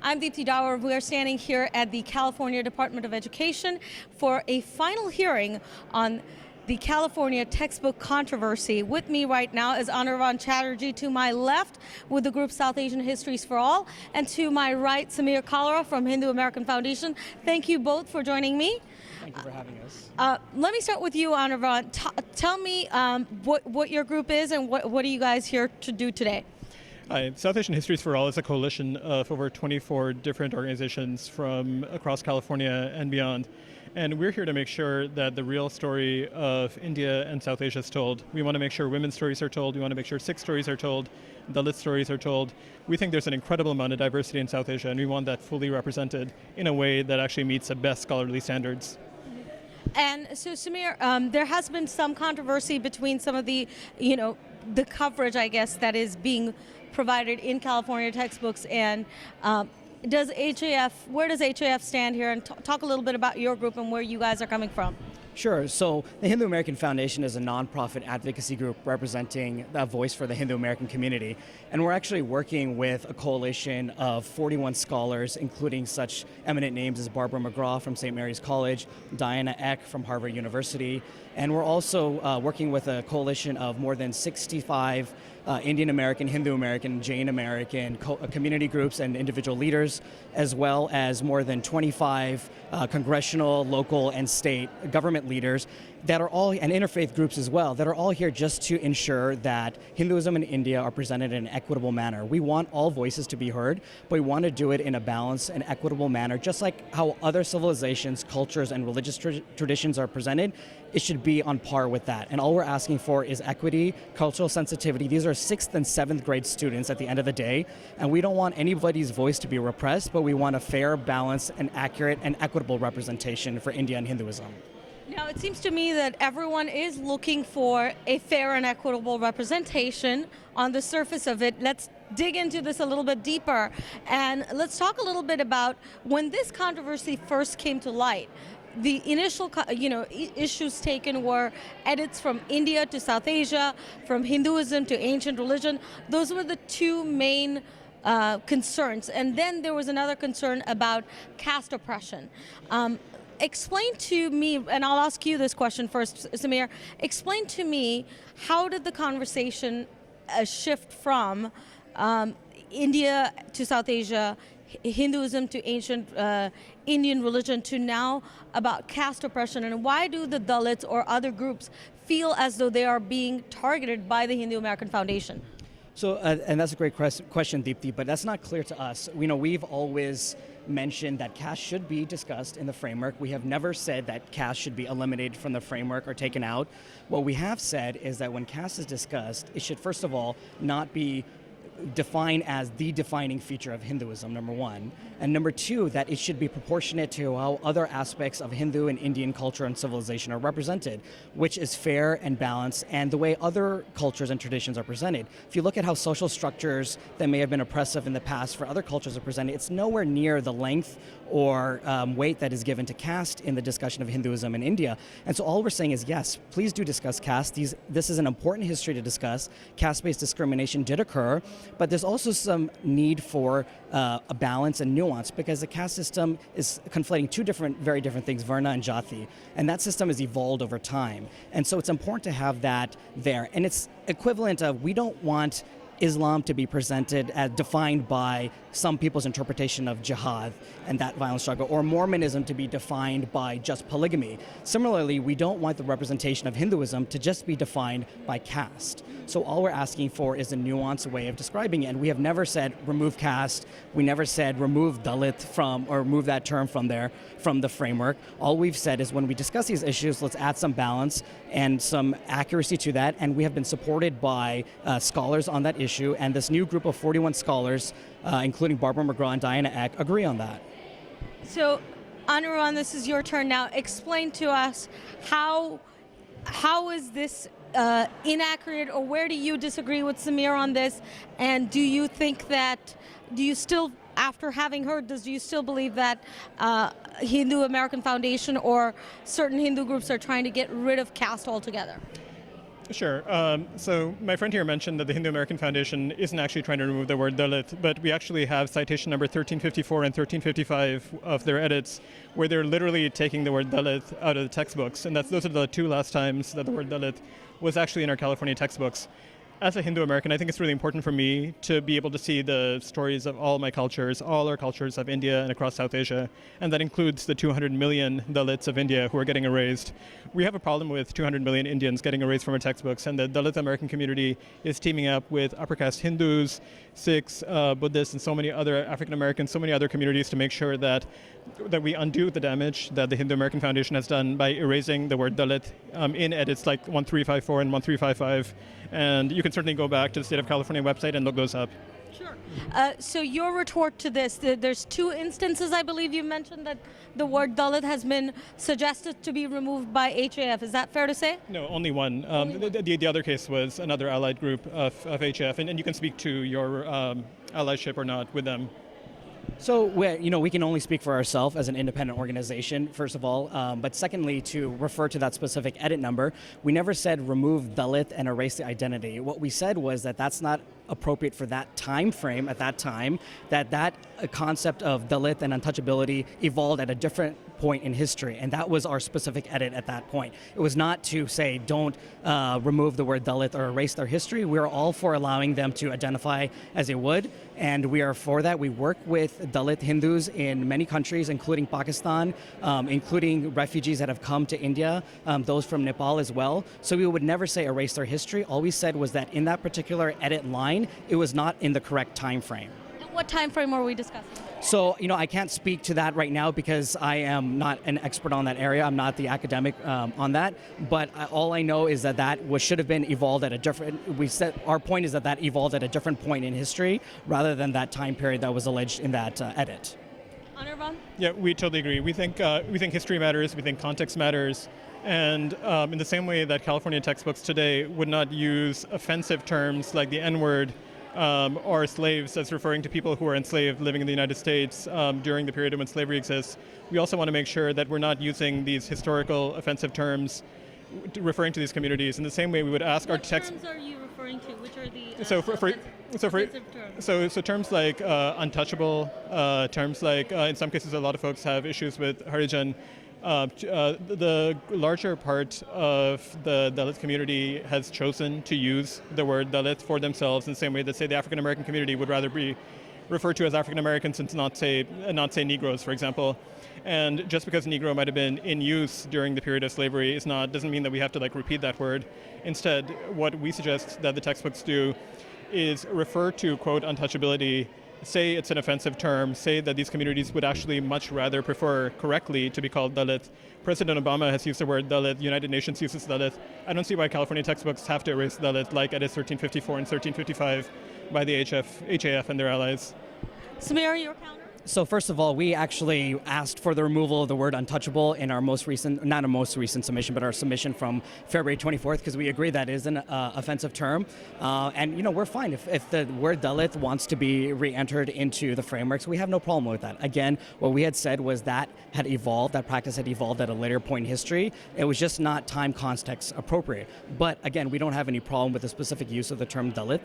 I'm Deepthi. We are standing here at the California Department of Education for a final hearing on the California textbook controversy. With me right now is Anirvan Chatterjee to my left with the group South Asian Histories for All, and to my right, Samir Kalra from Hindu American Foundation. Thank you both for joining me. Thank you for having us. Let me start with you, Anirvan. Tell me what your group is and what are you guys here to do today? Hi, South Asian Histories for All is a coalition of over 24 different organizations from across California and beyond. And we're here to make sure that the real story of India and South Asia is told. We want to make sure women's stories are told. We want to make sure Sikh stories are told. Dalit stories are told. We think there's an incredible amount of diversity in South Asia, and we want that fully represented in a way that actually meets the best scholarly standards. And so, Samir, there has been some controversy between some of the, the coverage, I guess, that is being provided in California textbooks. And where does HAF stand here? And talk a little bit about your group and where you guys are coming from. Sure. So the Hindu American Foundation is a nonprofit advocacy group representing a voice for the Hindu American community. And we're actually working with a coalition of 41 scholars, including such eminent names as Barbara McGraw from St. Mary's College, Diana Eck from Harvard University. And we're also working with a coalition of more than 65 Indian American, Hindu American, Jain American community groups and individual leaders, as well as more than 25 congressional, local, and state government leaders that are all, and interfaith groups as well, that are all here just to ensure that Hinduism in India are presented in an equitable manner. We want all voices to be heard, but we want to do it in a balanced and equitable manner, just like how other civilizations, cultures, and religious traditions are presented. It should be on par with that. And all we're asking for is equity, cultural sensitivity. These are 6th and 7th grade students at the end of the day, and we don't want anybody's voice to be repressed, but we want a fair, balanced, and accurate and equitable representation for India and Hinduism. Now, it seems to me that everyone is looking for a fair and equitable representation on the surface of it. Let's dig into this a little bit deeper, and let's talk a little bit about when this controversy first came to light. The initial, issues taken were edits from India to South Asia, from Hinduism to ancient religion. Those were the two main concerns. And then there was another concern about caste oppression. Explain to me, and I'll ask you this question first, Samir, explain to me, how did the conversation shift from India to South Asia, Hinduism to ancient Indian religion, to now about caste oppression, and why do the Dalits or other groups feel as though they are being targeted by the Hindu American Foundation? So, and that's a great question, Deepthi, but that's not clear to us. We've always mentioned that caste should be discussed in the framework. We have never said that caste should be eliminated from the framework or taken out. What we have said is that when caste is discussed, it should first of all not be defined as the defining feature of Hinduism, number one. And number two, that it should be proportionate to how other aspects of Hindu and Indian culture and civilization are represented, which is fair and balanced, and the way other cultures and traditions are presented. If you look at how social structures that may have been oppressive in the past for other cultures are presented, it's nowhere near the length or weight that is given to caste in the discussion of Hinduism in India. And so all we're saying is, yes, please do discuss caste. This is an important history to discuss. Caste-based discrimination did occur, but there's also some need for a balance and nuance, because the caste system is conflating two very different things, Varna and Jati, and that system has evolved over time. And so it's important to have that there. And it's equivalent of, we don't want Islam to be presented as defined by some people's interpretation of jihad and that violent struggle, or Mormonism to be defined by just polygamy. Similarly, we don't want the representation of Hinduism to just be defined by caste. So all we're asking for is a nuanced way of describing it, and we have never said remove caste, we never said remove Dalit from, or remove that term from the framework. All we've said is when we discuss these issues, let's add some balance and some accuracy to that, and we have been supported by scholars on that issue, and this new group of 41 scholars, including Barbara McGraw and Diana Eck, agree on that. So, Anirvan, this is your turn now. Explain to us how is this inaccurate, or where do you disagree with Samir on this? And do you think that, after having heard this, do you still believe that Hindu American Foundation or certain Hindu groups are trying to get rid of caste altogether? Sure. So my friend here mentioned that the Hindu American Foundation isn't actually trying to remove the word Dalit, but we actually have citation number 1354 and 1355 of their edits, where they're literally taking the word Dalit out of the textbooks, and those are the two last times that the word Dalit was actually in our California textbooks. As a Hindu American, I think it's really important for me to be able to see the stories of all my cultures, all our cultures of India and across South Asia, and that includes the 200 million Dalits of India who are getting erased. We have a problem with 200 million Indians getting erased from our textbooks, and the Dalit American community is teaming up with upper caste Hindus, Sikhs, Buddhists, and so many other African Americans, so many other communities to make sure that we undo the damage that the Hindu American Foundation has done by erasing the word Dalit in edits like 1354 and 1355. And you can certainly go back to the State of California website and look those up. Sure. So your retort to this, there's two instances, I believe you mentioned, that the word Dalit has been suggested to be removed by HAF. Is that fair to say? No, only one. The other case was another allied group of HAF, and you can speak to your allyship or not with them. So we can only speak for ourselves as an independent organization, first of all. But secondly, to refer to that specific edit number, we never said remove Dalit and erase the identity. What we said was that that's not appropriate for that time frame at that time, that concept of Dalit and untouchability evolved at a different point in history, and that was our specific edit at that point. It was not to say don't remove the word Dalit or erase their history. We're all for allowing them to identify as they would, and we are for that. We work with Dalit Hindus in many countries, including Pakistan, including refugees that have come to India, those from Nepal as well. So we would never say erase their history. All we said was that in that particular edit line, it was not in the correct time frame. What time frame are we discussing? So, I can't speak to that right now because I am not an expert on that area. I'm not the academic on that. But all I know is that should have been evolved at a different. Our point is that evolved at a different point in history rather than that time period that was alleged in that edit. Anirban? Yeah, we totally agree. We think history matters. We think context matters. And in the same way that California textbooks today would not use offensive terms like the N-word or slaves as referring to people who are enslaved living in the United States during the period when slavery exists, we also want to make sure that we're not using these historical offensive terms referring to these communities. In the same way, we would ask our text. What terms are you referring to? Which are the offensive terms? So terms like untouchable, terms like in some cases a lot of folks have issues with Harijan. The larger part of the Dalit community has chosen to use the word Dalit for themselves in the same way that, say, the African American community would rather be referred to as African Americans and not say Negroes, for example. And just because Negro might have been in use during the period of slavery doesn't mean that we have to repeat that word. Instead, what we suggest that the textbooks do is refer to, quote, untouchability, say it's an offensive term, say that these communities would actually much rather prefer correctly to be called Dalit. President Obama has used the word Dalit, the United Nations uses Dalit. I don't see why California textbooks have to erase Dalit like edits 1354 and 1355 by the HAF and their allies. Samira, your counter? So first of all, we actually asked for the removal of the word untouchable in our most recent submission, but our submission from February 24th, because we agree that is an offensive term. And we're fine. If the word Dalit wants to be re-entered into the frameworks, we have no problem with that. Again, what we had said was that practice had evolved at a later point in history. It was just not time context appropriate. But again, we don't have any problem with the specific use of the term Dalit.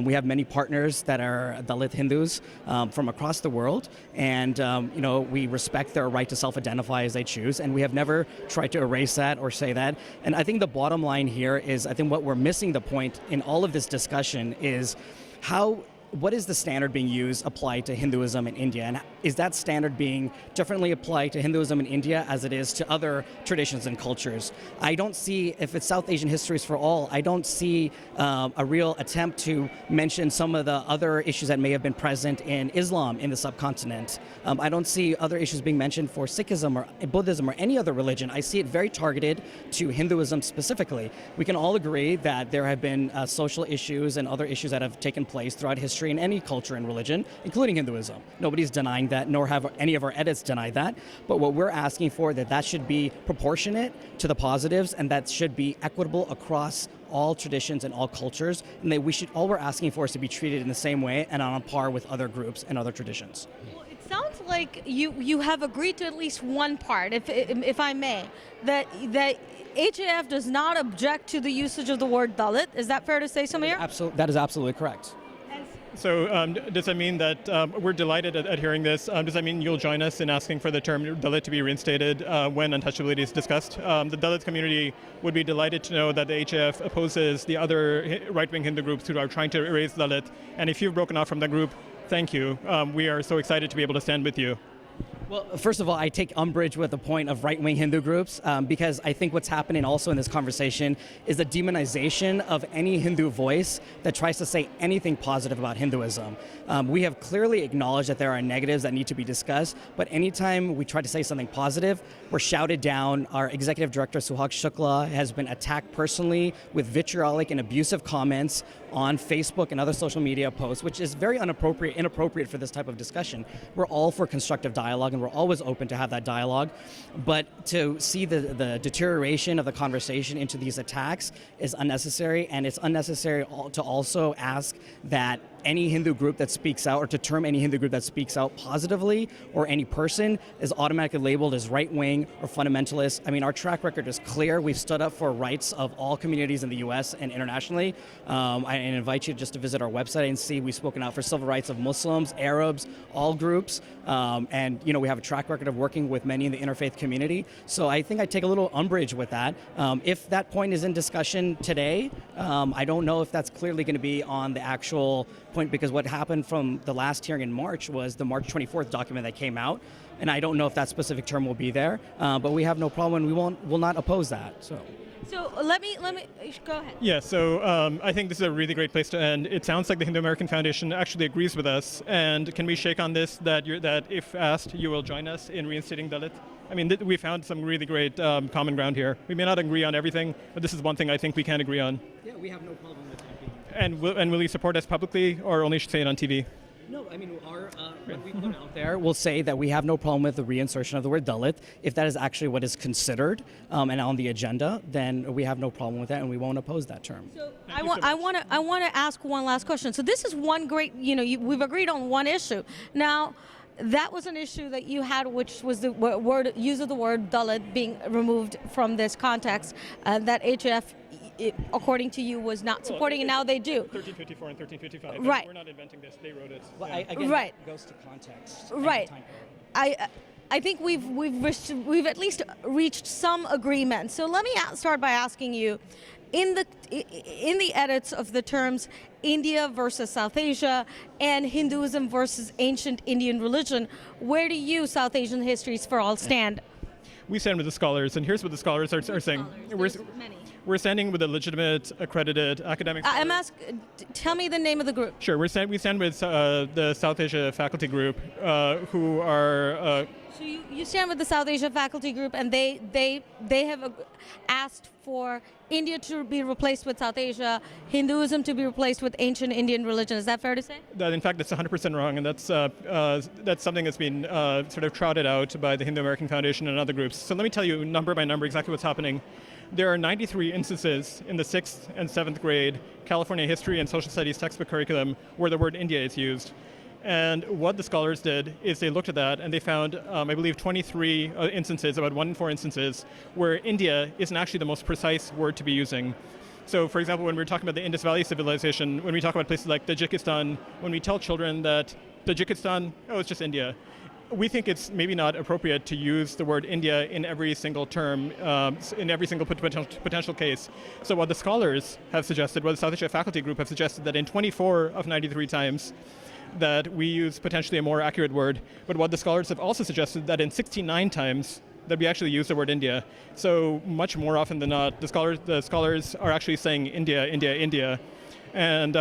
We have many partners that are Dalit Hindus from across the world. And we respect their right to self-identify as they choose, and we have never tried to erase that or say that. And I think the bottom line here is, I think what we're missing the point in all of this discussion is what is the standard being used applied to Hinduism in India? And is that standard being differently applied to Hinduism in India as it is to other traditions and cultures? I don't see, if it's South Asian Histories for All, I don't see a real attempt to mention some of the other issues that may have been present in Islam in the subcontinent. I don't see other issues being mentioned for Sikhism or Buddhism or any other religion. I see it very targeted to Hinduism specifically. We can all agree that there have been social issues and other issues that have taken place throughout history in any culture and religion, including Hinduism. Nobody's denying that, nor have any of our edits denied that. But what we're asking for, that should be proportionate to the positives, and that should be equitable across all traditions and all cultures, and all we're asking for is to be treated in the same way and on par with other groups and other traditions. Well, it sounds like you have agreed to at least one part, if I may, that HAF does not object to the usage of the word Dalit. Is that fair to say, Samir? That is absolutely correct. So does that mean that we're delighted at hearing this? Does that mean you'll join us in asking for the term Dalit to be reinstated when untouchability is discussed? The Dalit community would be delighted to know that the HAF opposes the other right-wing Hindu groups who are trying to erase Dalit. And if you've broken off from that group, thank you. We are so excited to be able to stand with you. Well, first of all, I take umbrage with the point of right-wing Hindu groups because I think what's happening also in this conversation is the demonization of any Hindu voice that tries to say anything positive about Hinduism. We have clearly acknowledged that there are negatives that need to be discussed, but anytime we try to say something positive, we're shouted down. Our executive director, Suhag Shukla, has been attacked personally with vitriolic and abusive comments on Facebook and other social media posts, which is very inappropriate for this type of discussion. We're all for constructive dialogue, and we're always open to have that dialogue. But to see the deterioration of the conversation into these attacks is unnecessary, and it's unnecessary to also ask that any Hindu group that speaks out, or to term any Hindu group that speaks out positively, or any person is automatically labeled as right-wing or fundamentalist. I mean, our track record is clear. We've stood up for rights of all communities in the U.S. and internationally. I invite you just to visit our website and see we've spoken out for civil rights of Muslims, Arabs, all groups. And we have a track record of working with many in the interfaith community. So I think I take a little umbrage with that. If that point is in discussion today, I don't know if that's clearly going to be on the actual point, because what happened from the last hearing in March was the March 24th document that came out, and I don't know if that specific term will be there, but we have no problem, and will not oppose that. So let me go ahead. Yeah, so I think this is a really great place to end. It sounds like the Hindu American Foundation actually agrees with us, and can we shake on this that if asked, you will join us in reinstating Dalit? I mean, we found some really great common ground here. We may not agree on everything, but this is one thing I think we can agree on. Yeah, we have no problem with that. And will you support us publicly, or only say it on TV? No, I mean, when we put it out there, we'll say that we have no problem with the reinsertion of the word Dalit. If that is actually what is considered and on the agenda, then we have no problem with that, and we won't oppose that term. So I want to ask one last question. So this is one great, we've agreed on one issue. Now, that was an issue that you had, which was the use of the word Dalit being removed from this context, that HF, according to you, was not supporting, and now they do. 1354 and 1355. Right. We're not inventing this. They wrote it. Well, Yeah. again, Right. It goes to context. Right. And time period. I think we've at least reached some agreement. So let me start by asking you, in the edits of the terms India versus South Asia and Hinduism versus ancient Indian religion, where do you, South Asian Histories for All, stand? We stand with the scholars, and here's what the scholars are saying. We're standing with a legitimate, accredited academic. Tell me the name of the group. Sure, we stand with the South Asia faculty group, who are. So you stand with the South Asia faculty group, and they have asked for India to be replaced with South Asia, Hinduism to be replaced with ancient Indian religion. Is that fair to say? That, in fact, that's 100% wrong, and that's something that's been sort of trotted out by the Hindu American Foundation and other groups. So let me tell you number by number exactly what's happening. There are 93 instances in the 6th and 7th grade California history and social studies textbook curriculum where the word India is used. And what the scholars did is they looked at that and they found, I believe, 23 instances, about 1 in 4 instances, where India isn't actually the most precise word to be using. So, for example, when we're talking about the Indus Valley civilization, when we talk about places like Tajikistan, when we tell children that Tajikistan, it's just India, we think it's maybe not appropriate to use the word India in every single term, in every single potential case. So what the scholars have suggested, what the South Asia faculty group have suggested, that in 24 of 93 times, that we use potentially a more accurate word, but what the scholars have also suggested that in 69 times that we actually use the word India. So much more often than not, the scholars are actually saying India, India, India. And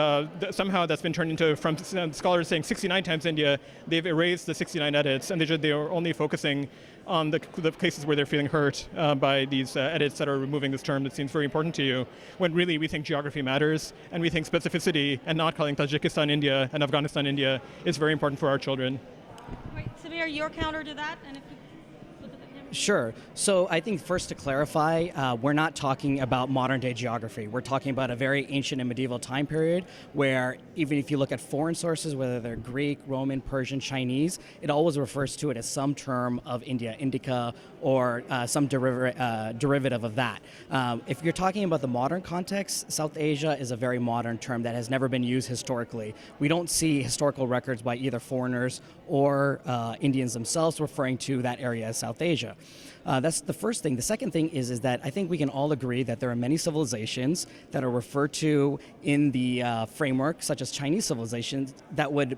somehow that's been turned into, from scholars saying 69 times India, they've erased the 69 edits, and they are only focusing on the cases where they're feeling hurt by these edits that are removing this term that seems very important to you, when really we think geography matters, and we think specificity and not calling Tajikistan India and Afghanistan India is very important for our children. Right, Samir, your counter to that? And if you flip it to him. Sure. So I think first to clarify, we're not talking about modern day geography. We're talking about a very ancient and medieval time period where even if you look at foreign sources, whether they're Greek, Roman, Persian, Chinese, it always refers to it as some term of India, Indica, or some derivative of that. If you're talking about the modern context, South Asia is a very modern term that has never been used historically. We don't see historical records by either foreigners or Indians themselves referring to that area as South Asia. That's the first thing. The second thing is that I think we can all agree that there are many civilizations that are referred to in the framework, such as Chinese civilizations, that would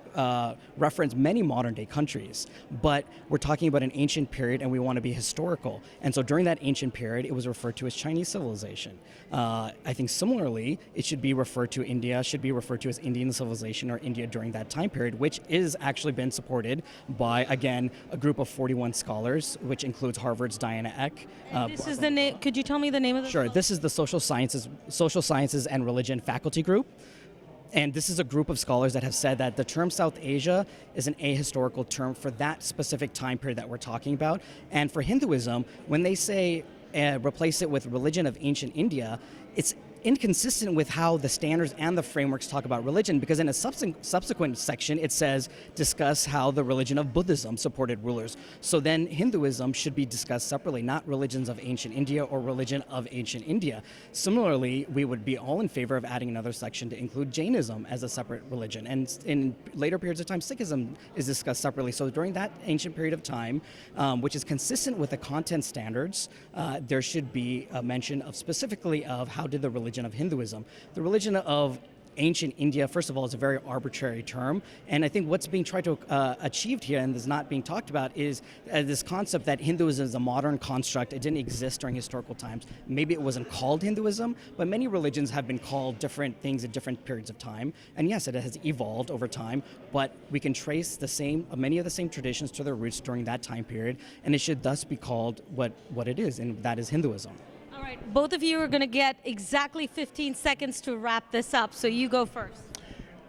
reference many modern day countries. But we're talking about an ancient period and we want to be historical. And so during that ancient period, it was referred to as Chinese civilization. I think similarly, it should be referred to, India should be referred to as Indian civilization or India during that time period, which is actually been supported by, again, a group of 41 scholars, which includes Harvard's Diana Eck. This is the name. Could you tell me the name of the? Sure. This is the Social Sciences and Religion faculty group. And this is a group of scholars that have said that the term South Asia is an ahistorical term for that specific time period that we're talking about. And for Hinduism, when they say replace it with religion of ancient India, it's inconsistent with how the standards and the frameworks talk about religion, because in a subsequent section it says discuss how the religion of Buddhism supported rulers. So then Hinduism should be discussed separately, not religions of ancient India or religion of ancient India. Similarly, we would be all in favor of adding another section to include Jainism as a separate religion. And in later periods of time, Sikhism is discussed separately. So during that ancient period of time, which is consistent with the content standards, there should be a mention of specifically of how did the religion of Hinduism. The religion of ancient India, first of all, is a very arbitrary term, and I think what's being tried to achieved here and is not being talked about is this concept that Hinduism is a modern construct. It didn't exist during historical times. Maybe it wasn't called Hinduism, but many religions have been called different things at different periods of time, and yes, it has evolved over time, but we can trace many of the same traditions to their roots during that time period, and it should thus be called what it is, and that is Hinduism. All right, both of you are going to get exactly 15 seconds to wrap this up, so you go first.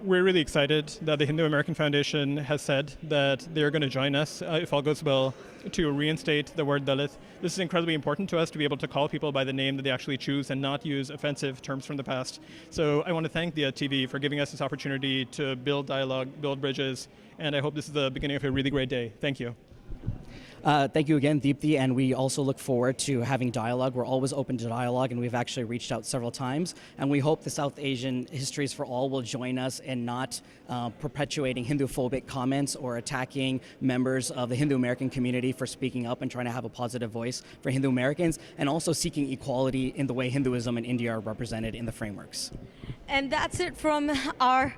We're really excited that the Hindu American Foundation has said that they're going to join us, if all goes well, to reinstate the word Dalit. This is incredibly important to us to be able to call people by the name that they actually choose and not use offensive terms from the past. So I want to thank Diya TV for giving us this opportunity to build dialogue, build bridges, and I hope this is the beginning of a really great day. Thank you. Thank you again, Deepthi, and we also look forward to having dialogue. We're always open to dialogue, and we've actually reached out several times, and we hope the South Asian Histories for All will join us in not perpetuating Hindu-phobic comments or attacking members of the Hindu American community for speaking up and trying to have a positive voice for Hindu Americans, and also seeking equality in the way Hinduism and India are represented in the frameworks. And that's it from our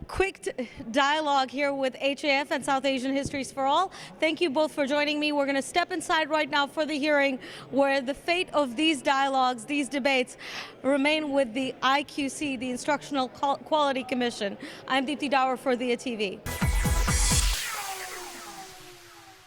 quick dialogue here with HAF and South Asian Histories for All. Thank you both for joining me. We're going to step inside right now for the hearing where the fate of these dialogues, these debates, remain with the IQC, the Instructional Quality Commission. I'm Deepthi Dawar for Diya TV.